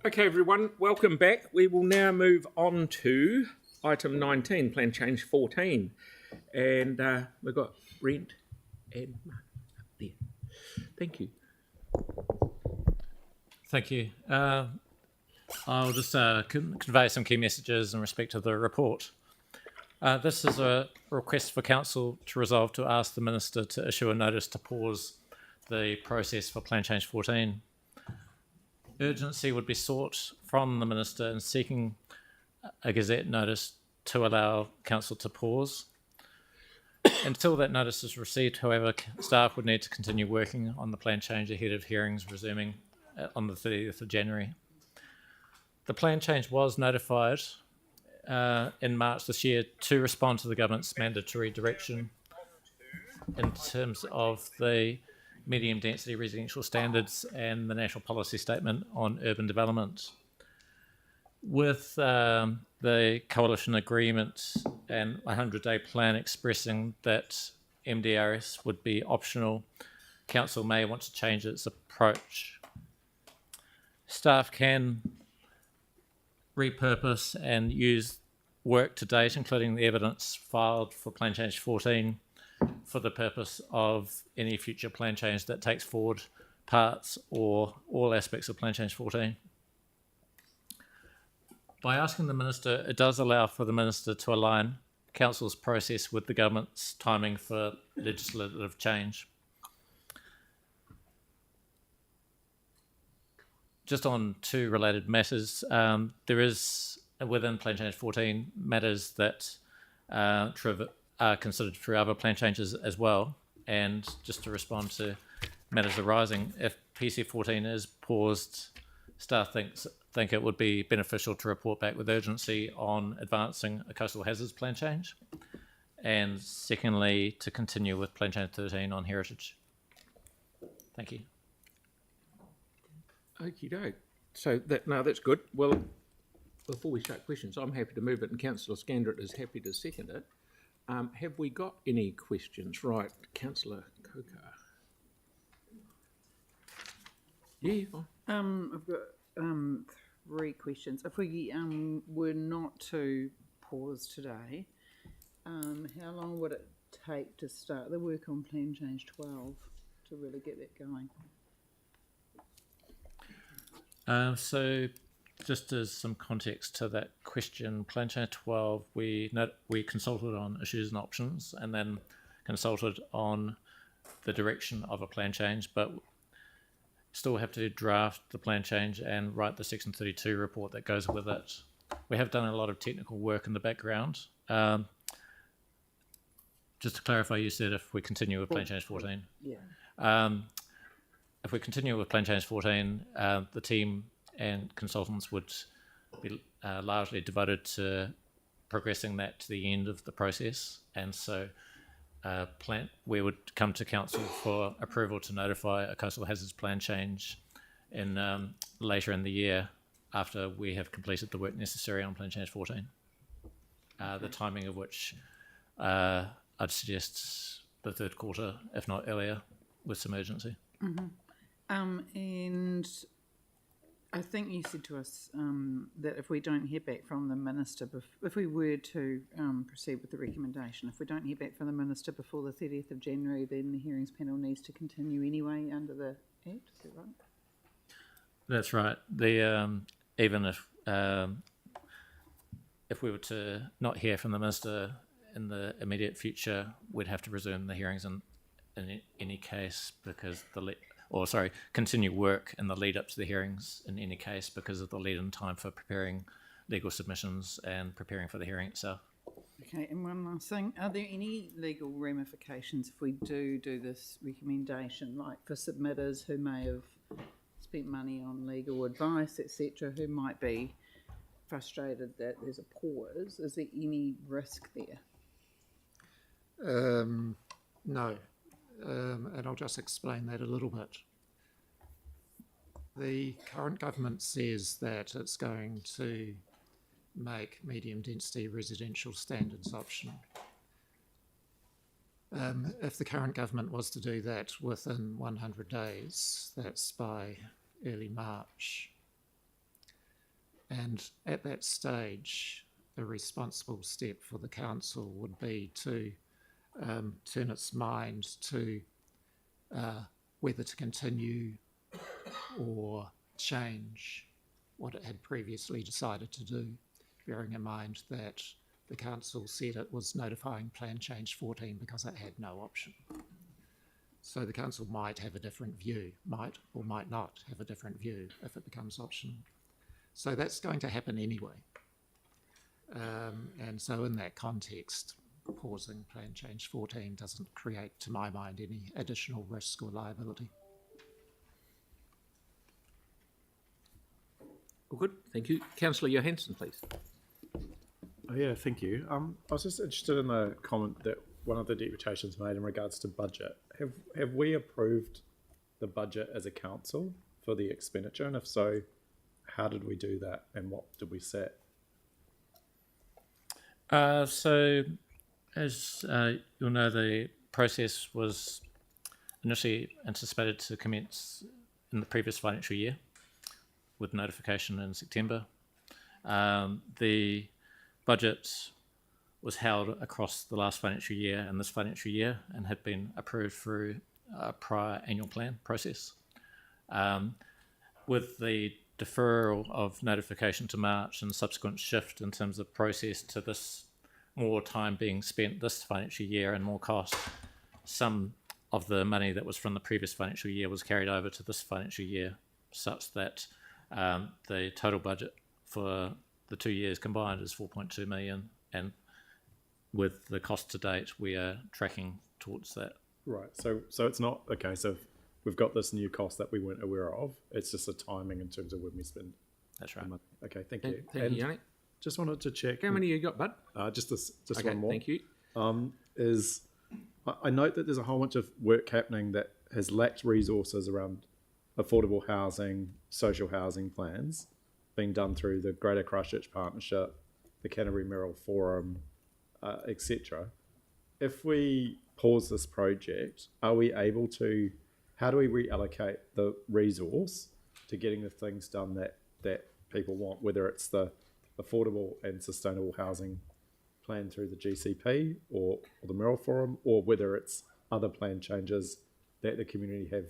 Okay, everyone, welcome back. We will now move on to item 19, Plan Change 14. And we've got Brent and Mark up there. Thank you. Thank you. I'll just convey some key messages in respect to the report. This is a request for Council to resolve to ask the Minister to issue a notice to pause the process for Plan Change 14. Urgency would be sought from the Minister in seeking a Gazette notice to allow Council to pause. Until that notice is received, however, staff would need to continue working on the plan change ahead of hearings resuming on the 30th of January. The plan change was notified in March this year to respond to the government's mandatory direction in terms of the medium density residential standards and the national policy statement on urban development. With the coalition agreement and 100-day plan expressing that MDRS would be optional, Council may want to change its approach. Staff can repurpose and use work to date, including the evidence filed for Plan Change 14, for the purpose of any future plan change that takes forward parts or all aspects of Plan Change 14. By asking the Minister, it does allow for the Minister to align Council's process with the government's timing for legislative change. Just on two related matters, there is within Plan Change 14 matters that are considered through other plan changes as well. And just to respond to matters arising, if PC 14 is paused, staff think it would be beneficial to report back with urgency on advancing a coastal hazards plan change. And secondly, to continue with Plan Change 13 on heritage. Thank you. Okie doke. So that's good. Well, before we start questions, I'm happy to move it, and Councillor Scandrett is happy to second it. Have we got any questions? Right, Councillor Kokar. Yeah, fine. I've got 3 questions. If we were not to pause today, how long would it take to start the work on Plan Change 12 to really get that going? So just as some context to that question, Plan Change 12, we consulted on issues and options and then consulted on the direction of a plan change, but still have to draft the plan change and write the Section 32 report that goes with it. We have done a lot of technical work in the background. Just to clarify, you said if we continue with Plan Change 14. Yeah. If we continue with Plan Change 14, the team and consultants would be largely devoted to progressing that to the end of the process. And so we would come to Council for approval to notify a coastal hazards plan change in later in the year after we have completed the work necessary on Plan Change 14. The timing of which I'd suggest the 3rd quarter, if not earlier, with some urgency. Mm-hmm. And I think you said to us that if we don't hear back from the Minister, if we were to proceed with the recommendation, if we don't hear back from the Minister before the 30th of January, then the hearings panel needs to continue anyway under the Act, is that right? That's right. Even if we were to not hear from the Minister in the immediate future, we'd have to resume the hearings in any case because continue work in the lead up to the hearings in any case because of the lead in time for preparing legal submissions and preparing for the hearing itself. Okay, and one last thing. Are there any legal ramifications if we do this recommendation, like for submitters who may have spent money on legal advice, etc., who might be frustrated that there's a pause? Is there any risk there? No. And I'll just explain that a little bit. The current government says that it's going to make medium density residential standards optional. If the current government was to do that within 100 days, that's by early March, And at that stage, the responsible step for the council would be to turn its mind to whether to continue or change what it had previously decided to do, bearing in mind that the council said it was notifying Plan Change 14 because it had no option. So the council might have a different view, might or might not have a different view if it becomes optional. So that's going to happen anyway. And so in that context, pausing Plan Change 14 doesn't create, to my mind, any additional risk or liability. All good, thank you. Councillor Johansson, please. Oh, yeah, thank you. I was just interested in the comment that one of the deputations made in regards to budget. Have we approved the budget as a council for the expenditure? And if so, how did we do that and what did we set? So, as you'll know, the process was initially anticipated to commence in the previous financial year with notification in September. The budget was held across the last financial year and this financial year and had been approved through a prior annual plan process. With the deferral of notification to March and subsequent shift in terms of process to this more time being spent this financial year and more cost, some of the money that was from the previous financial year was carried over to this financial year, such that the total budget for the 2 years combined is 4.2 million, and with the cost to date we are tracking towards that. Right, so it's not, okay, so we've got this new cost that we weren't aware of, it's just a timing in terms of when we spend. That's right. the money. Okay, thank you. Thank you, Yannick. Just wanted to check. How many you got, bud? Just Okay, one more. thank you. I note that there's a whole bunch of work happening that has lacked resources around affordable housing, social housing plans being done through the Greater Christchurch Partnership, the Canterbury Mayoral Forum, etc. If we pause this project, are we able to, how do we reallocate the resource to getting the things done that people want, whether it's the affordable and sustainable housing plan through the GCP or the Mayoral Forum, or whether it's other plan changes that the community have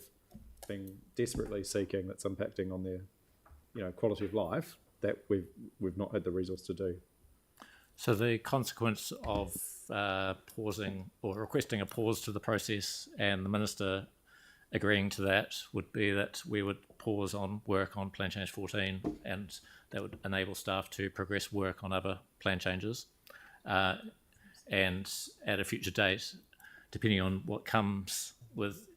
been desperately seeking that's impacting on their, quality of life that we've not had the resource to do. So the consequence of pausing or requesting a pause to the process and the Minister agreeing to that would be that we would pause on work on Plan Change 14, and that would enable staff to progress work on other plan changes. And at a future date, depending on what comes with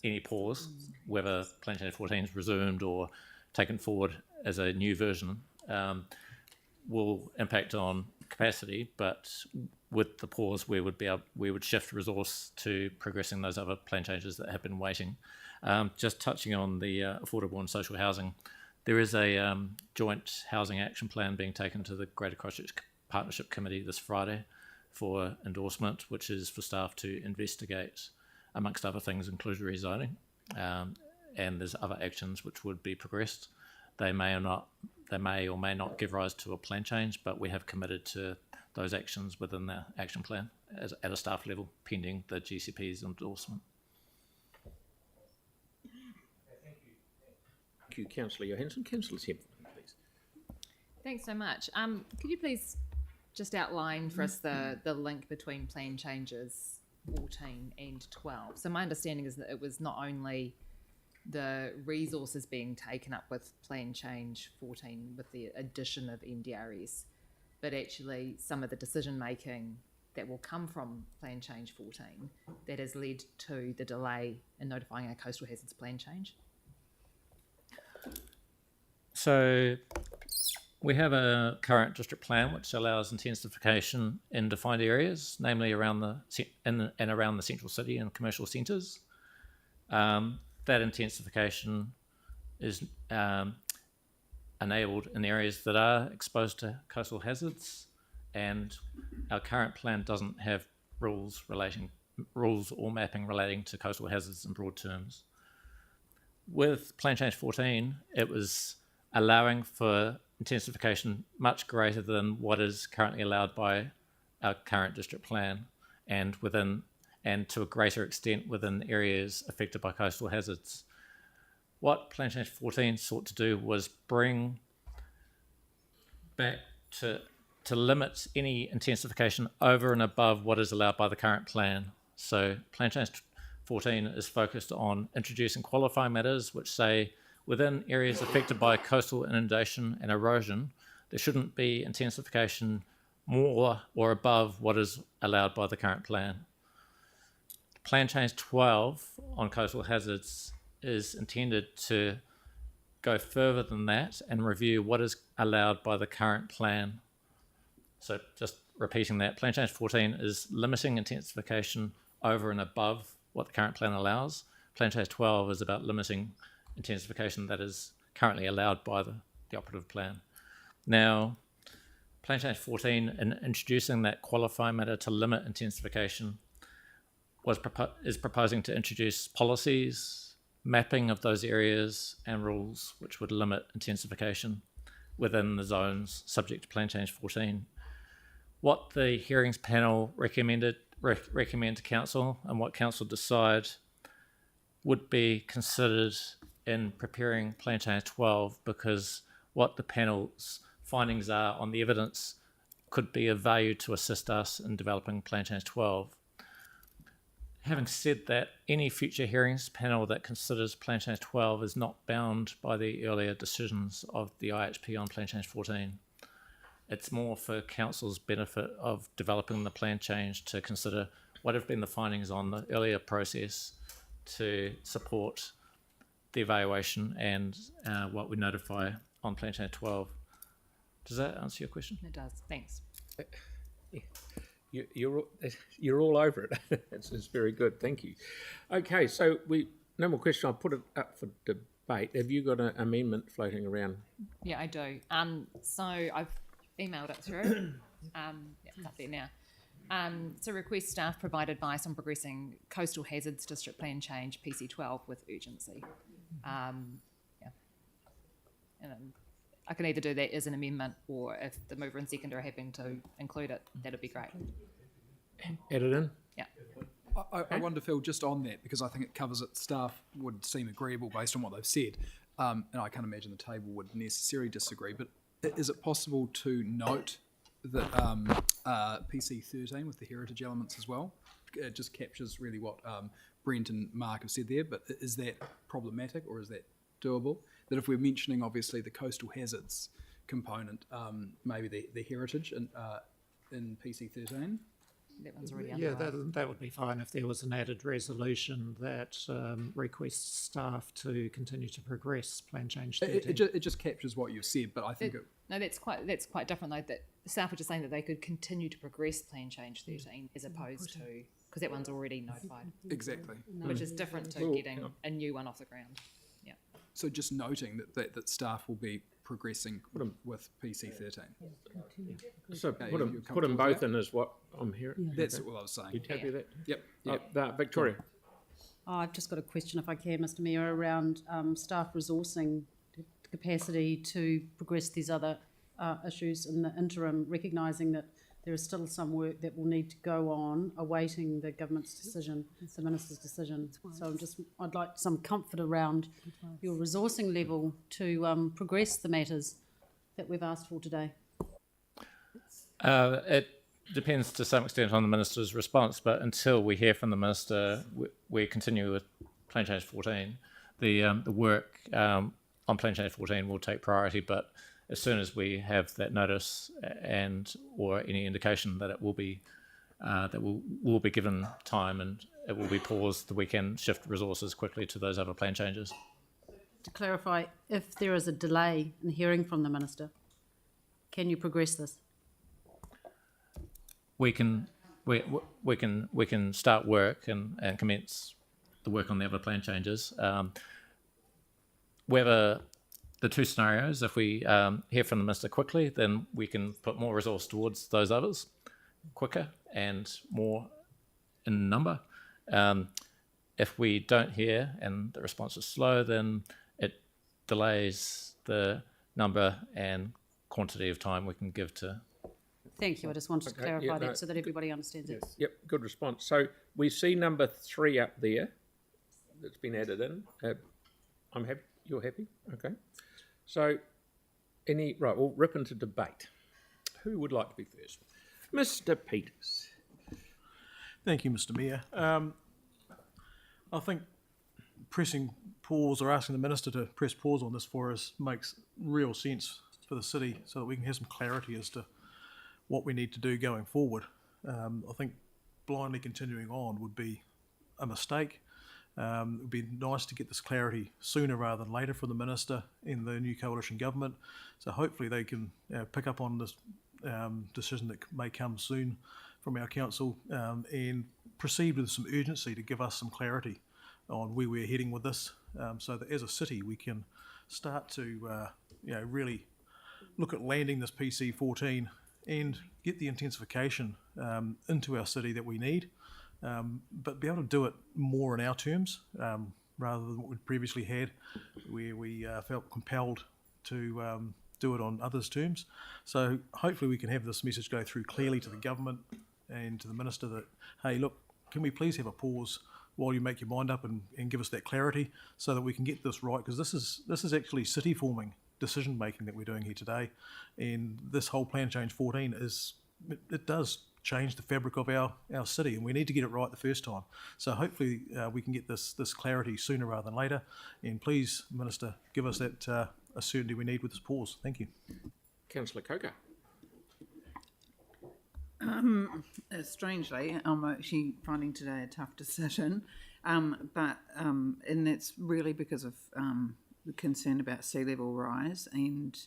any pause, whether Plan Change 14 is resumed or taken forward as a new version, will impact on capacity. But with the pause, we would shift resource to progressing those other plan changes that have been waiting. Just touching on the affordable and social housing, there is a joint housing action plan being taken to the Greater Christchurch Partnership Committee this Friday for endorsement, which is for staff to investigate, amongst other things, inclusionary zoning, and there's other actions which would be progressed. They may or may not give rise to a plan change, but we have committed to those actions within the action plan at a staff level, pending the GCP's endorsement. Thank you, Councillor Johansson. Councillor Simpson, please. Thanks so much. Could you please just outline for us the link between plan changes 14 and 12? So my understanding is that it was not only the resources being taken up with plan change 14 with the addition of NDRS, but actually some of the decision making that will come from plan change 14 that has led to the delay in notifying our coastal hazards plan change. So we have a current district plan which allows intensification in defined areas, namely around around the central city and commercial centres. That intensification is enabled in areas that are exposed to coastal hazards, and our current plan doesn't have rules or mapping relating to coastal hazards in broad terms. With Plan Change 14, it was allowing for intensification much greater than what is currently allowed by our current district plan, and to a greater extent within areas affected by coastal hazards. What Plan Change 14 sought to do was bring back to limit any intensification over and above what is allowed by the current plan. So Plan Change 14 is focused on introducing qualifying matters which say within areas affected by coastal inundation and erosion, there shouldn't be intensification more or above what is allowed by the current plan. Plan Change 12 on coastal hazards is intended to go further than that and review what is allowed by the current plan. So just repeating that, Plan Change 14 is limiting intensification over and above what the current plan allows. Plan Change 12 is about limiting intensification that is currently allowed by the operative plan. Now, Plan Change 14, in introducing that qualifying matter to limit intensification, is proposing to introduce policies, mapping of those areas and rules which would limit intensification within the zones subject to Plan Change 14. What the hearings panel recommend to council and what council decide would be considered in preparing Plan Change 12, because what the panel's findings are on the evidence could be of value to assist us in developing Plan Change 12. Having said that, any future hearings panel that considers Plan Change 12 is not bound by the earlier decisions of the IHP on Plan Change 14. It's more for council's benefit of developing the plan change to consider what have been the findings on the earlier process to support the evaluation and what we notify on Plan Change 12. Does that answer your question? It does. Thanks. You're all over it. It's very good. Thank you. Okay, so no more questions. I'll put it up for debate. Have you got an amendment floating around? Yeah, I do. So I've emailed it through. It's up there now. So request staff provide advice on progressing coastal hazards district plan change PC12 with urgency. And I can either do that as an amendment, or if the mover and seconder are happy to include it, that'd be great. Add it in? Yeah. I wonder, Phil, just on that, because I think it covers it, staff would seem agreeable based on what they've said, and I can't imagine the table would necessarily disagree, but is it possible to note that PC13 with the heritage elements as well? It just captures really what Brent and Mark have said there, but is that problematic or is that doable? That if we're mentioning obviously the coastal hazards component, maybe the heritage in PC13? That one's already Yeah, underlined. that would be fine if there was an added resolution that requests staff to continue to progress Plan Change 13. It just captures what you've said, but I think No, that's quite different though. That the staff were just saying that they could continue to progress Plan Change 13 as opposed to, because that one's already notified, exactly. which is different to getting a new one off the ground. Yeah. So just noting that staff will be progressing with PC13. So Okay, put you're them comfortable both with in is what I'm hearing. That's what I was saying. You happy with that? Yep. Victoria. I've just got a question, if I can, Mr Mayor, around staff resourcing capacity to progress these other issues in the interim, recognising that there is still some work that will need to go on, awaiting the government's decision, the minister's decision. So I'd like some comfort around your resourcing level to progress the matters that we've asked for today. It depends to some extent on the minister's response, but until we hear from the minister, we continue with Plan Change 14. The work on Plan Change 14 will take priority, but as soon as we have that notice or any indication that it will be will be given time and it will be paused, we can shift resources quickly to those other plan changes. To clarify, if there is a delay in hearing from the minister, can you progress this? We can start work and commence the work on the other plan changes. Whether the two scenarios, if we hear from the minister quickly, then we can put more resource towards those others quicker and more in number. If we don't hear and the response is slow, then it delays the number and quantity of time we can give to. Thank you. I just wanted to Okay, clarify yeah, no, that so that everybody understands it. Yep, good response. So we see number 3 up there that's been added in. I'm happy. You're happy? Okay. So right, we'll rip into debate. Who would like to be first? Mr. Peters. Thank you, Mr. Mayor. I think pressing pause or asking the Minister to press pause on this for us makes real sense for the city so that we can have some clarity as to what we need to do going forward. I think blindly continuing on would be a mistake. It would be nice to get this clarity sooner rather than later from the Minister in the new coalition government. So hopefully they can pick up on this decision that may come soon from our council and proceed with some urgency to give us some clarity on where we're heading with this, so that as a city we can start to really look at landing this PC14 and get the intensification into our city that we need, but be able to do it more in our terms rather than what we previously had, where we felt compelled to do it on others' terms. So hopefully we can have this message go through clearly to the government and to the Minister that, hey, look, can we please have a pause while you make your mind up and give us that clarity so that we can get this right, because this is actually city forming decision making that we're doing here today, and this whole plan change 14 it does change the fabric of our city, and we need to get it right the first time. So hopefully we can get this clarity sooner rather than later, and please, Minister, give us that certainty we need with this pause. Thank you. Councillor Coker. Strangely, I'm actually finding today a tough decision, and that's really because of the concern about sea level rise and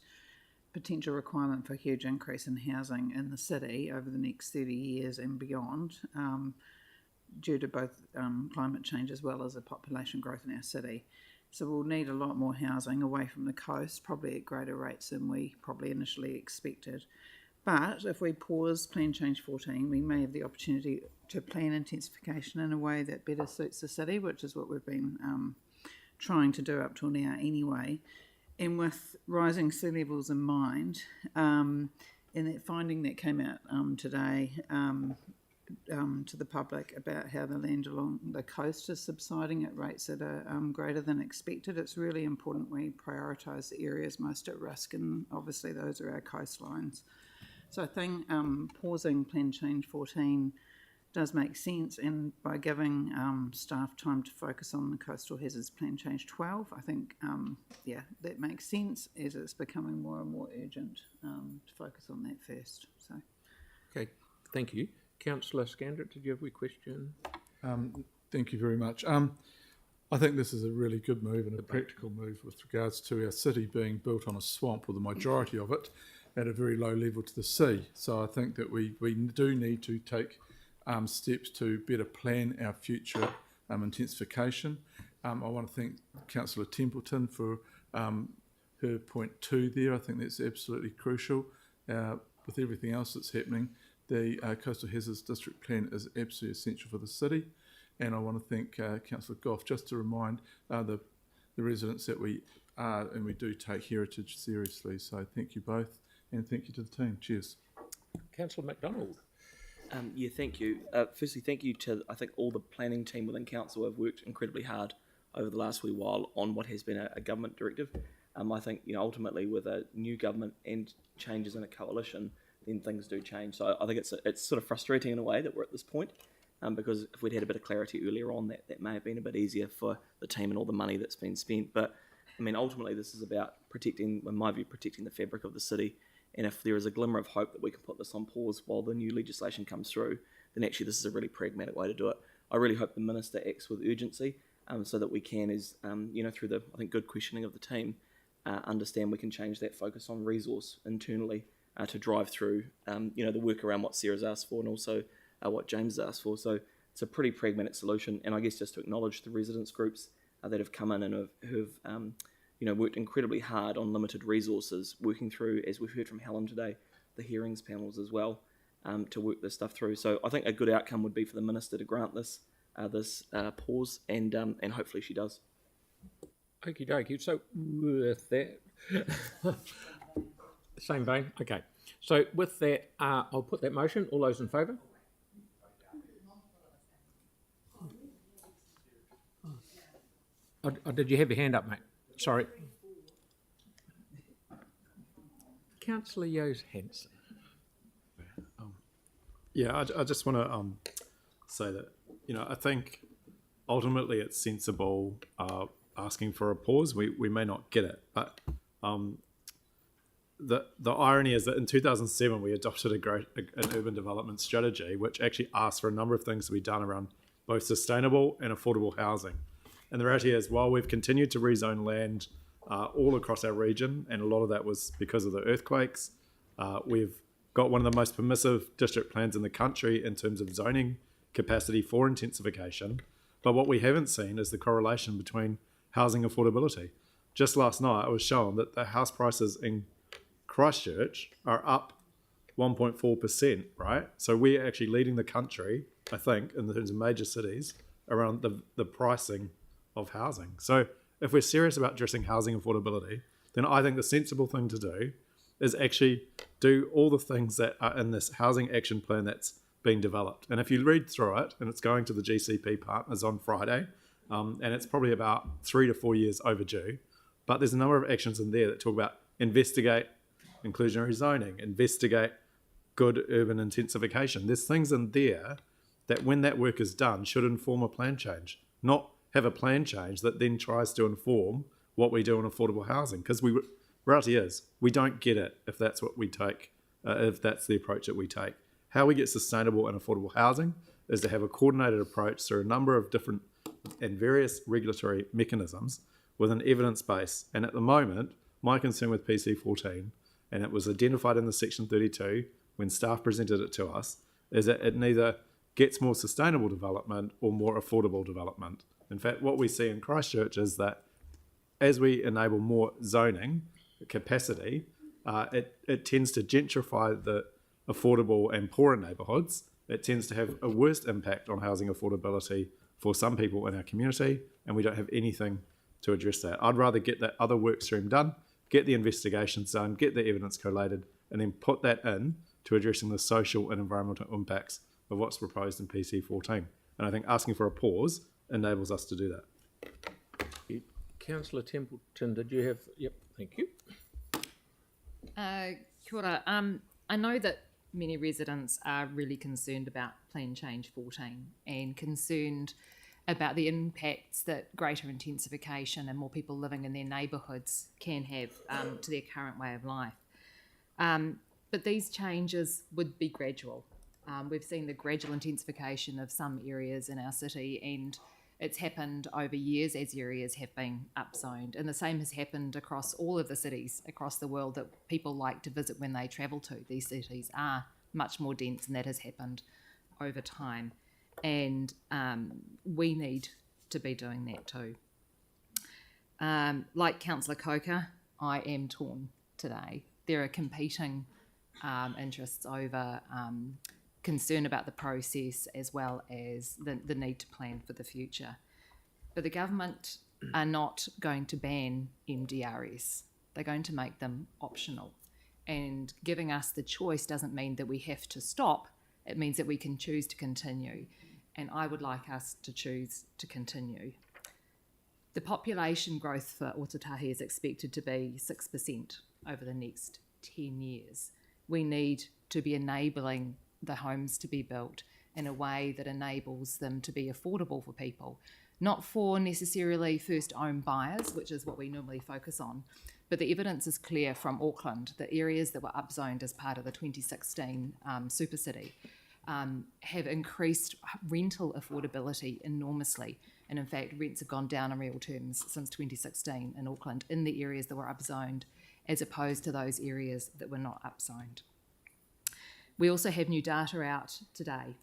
potential requirement for a huge increase in housing in the city over the next 30 years and beyond, due to both climate change as well as the population growth in our city. So we'll need a lot more housing away from the coast, probably at greater rates than we probably initially expected. But if we pause Plan Change 14, we may have the opportunity to plan intensification in a way that better suits the city, which is what we've been trying to do up till now anyway. And with rising sea levels in mind, and that finding that came out today to the public about how the land along the coast is subsiding at rates that are greater than expected, it's really important we prioritise the areas most at risk, and obviously those are our coastlines. So I think pausing Plan Change 14 does make sense, and by giving staff time to focus on the Coastal Hazards Plan Change 12, I think, that makes sense as it's becoming more and more urgent to focus on that first. So, Okay, thank you. Councillor Scandrett, did you have a question? Thank you very much. I think this is a really good move and a practical move with regards to our city being built on a swamp, or the majority of it, at a very low level to the sea. So I think that we do need to take steps to better plan our future intensification. I want to thank Councillor Templeton for her point 2 there. I think that's absolutely crucial. With everything else that's happening, the Coastal Hazards District Plan is absolutely essential for the city. And I want to thank Councillor Goff, just to remind the residents that we are and we do take heritage seriously. So thank you both, and thank you to the team. Cheers. Councillor MacDonald. Thank you. Firstly, thank you to, I think, all the planning team within council have worked incredibly hard over the last wee while on what has been a government directive. I think, ultimately with a new government and changes in a coalition, then things do change. So I think it's sort of frustrating in a way that we're at this point, because if we'd had a bit of clarity earlier on, that may have been a bit easier for the team and all the money that's been spent. But I mean, ultimately, this is about protecting, in my view, protecting the fabric of the city. And if there is a glimmer of hope that we can put this on pause while the new legislation comes through, then actually this is a really pragmatic way to do it. I really hope the Minister acts with urgency, so that we can, through the, I think, good questioning of the team, understand we can change that focus on resource internally to drive through, the work around what Sarah's asked for and also what James has asked for. So it's a pretty pragmatic solution. And I guess just to acknowledge the residents groups that have come in and who've worked incredibly hard on limited resources, working through, as we've heard from Helen today, the hearings panels as well, to work this stuff through. So I think a good outcome would be for the Minister to grant this pause, and hopefully she does. Okie dokie. So with that, Same vein. Okay. So with that, I'll put that motion. All those in favour? Oh, did you have your hand up, mate? Sorry. Councillor Yo's Hanson. Yeah, I just want to say that, I think ultimately it's sensible asking for a pause. We may not get it, but the irony is that in 2007 we adopted an urban development strategy which actually asked for a number of things to be done around both sustainable and affordable housing. And the reality is, while we've continued to rezone land all across our region, and a lot of that was because of the earthquakes, we've got one of the most permissive district plans in the country in terms of zoning capacity for intensification. But what we haven't seen is the correlation between housing affordability. Just last night, I was shown that the house prices in Christchurch are up 1.4%, right? So we're actually leading the country, I think, in terms of major cities around the pricing of housing. So if we're serious about addressing housing affordability, then I think the sensible thing to do is actually do all the things that are in this housing action plan that's being developed. And if you read through it, and it's going to the GCP partners on Friday, and it's probably about 3 to 4 years overdue, but there's a number of actions in there that talk about investigate inclusionary zoning, investigate good urban intensification. There's things in there that when that work is done should inform a plan change, not have a plan change that then tries to inform what we do in affordable housing. Because reality is, we don't get it if that's what we take, if that's the approach that we take. How we get sustainable and affordable housing is to have a coordinated approach through a number of different and various regulatory mechanisms with an evidence base. And at the moment, my concern with PC14, and it was identified in the Section 32 when staff presented it to us, is that it neither gets more sustainable development or more affordable development. In fact, what we see in Christchurch is that as we enable more zoning capacity, it tends to gentrify the affordable and poorer neighbourhoods. It tends to have a worse impact on housing affordability for some people in our community, and we don't have anything to address that. I'd rather get that other work stream done, get the investigations done, get the evidence collated, and then put that in to addressing the social and environmental impacts of what's proposed in PC14. And I think asking for a pause enables us to do that. Councillor Templeton, did you have... Yep, thank you. Kia ora. I know that many residents are really concerned about Plan Change 14 and concerned about the impacts that greater intensification and more people living in their neighbourhoods can have to their current way of life. But these changes would be gradual. We've seen the gradual intensification of some areas in our city, and it's happened over years as areas have been upzoned. And the same has happened across all of the cities across the world that people like to visit when they travel to. These cities are much more dense, and that has happened over time. And we need to be doing that too. Like Councillor Coker, I am torn today. There are competing interests over concern about the process as well as the need to plan for the future. But the government are not going to ban MDRs. They're going to make them optional. And giving us the choice doesn't mean that we have to stop. It means that we can choose to continue. And I would like us to choose to continue. The population growth for Ōtautahi is expected to be 6% over the next 10 years. We need to be enabling the homes to be built in a way that enables them to be affordable for people, not for necessarily first home buyers, which is what we normally focus on, but the evidence is clear from Auckland that areas that were upzoned as part of the 2016 Super City have increased rental affordability enormously. And in fact, rents have gone down in real terms since 2016 in Auckland in the areas that were upzoned as opposed to those areas that were not upzoned. We also have new data out today,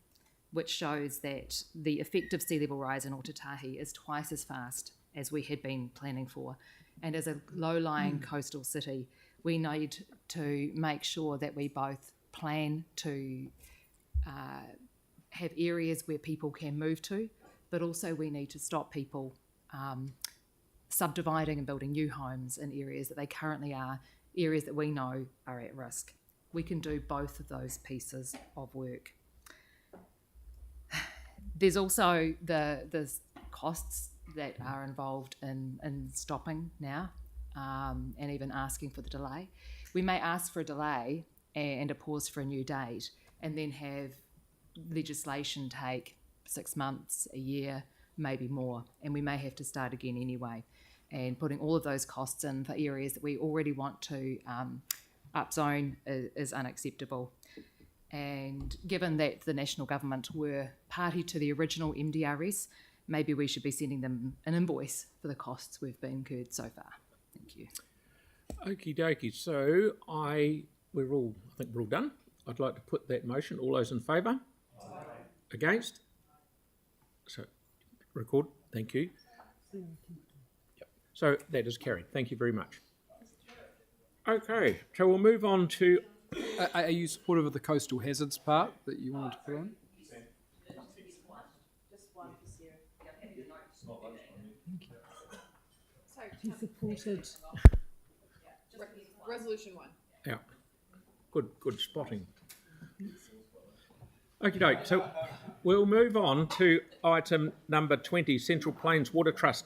which shows that the effective sea level rise in Ōtautahi is twice as fast as we had been planning for. And as a low-lying coastal city, we need to make sure that we both plan to have areas where people can move to, but also we need to stop people subdividing and building new homes in areas that they currently are areas that we know are at risk. We can do both of those pieces of work. There's also the costs that are involved in stopping now and even asking for the delay. We may ask for a delay and a pause for a new date and then have legislation take 6 months, a year, maybe more, and we may have to start again anyway. And putting all of those costs in for areas that we already want to upzone is unacceptable. And given that the national government were party to the original MDRS, maybe we should be sending them an invoice for the costs we've been incurred so far. Thank you. Okie dokie. So I think we're all done. I'd like to put that motion. All those in favour? Aye. Against? So record. Thank you. Yep. So that is carried. Thank you very much. Okay. So we'll move on to. Are you supportive of the coastal hazards part that you wanted to put on? He supported. Resolution 1. Yeah. Good spotting. Okie doke. So we'll move on to item number 20, Central Plains Water Trust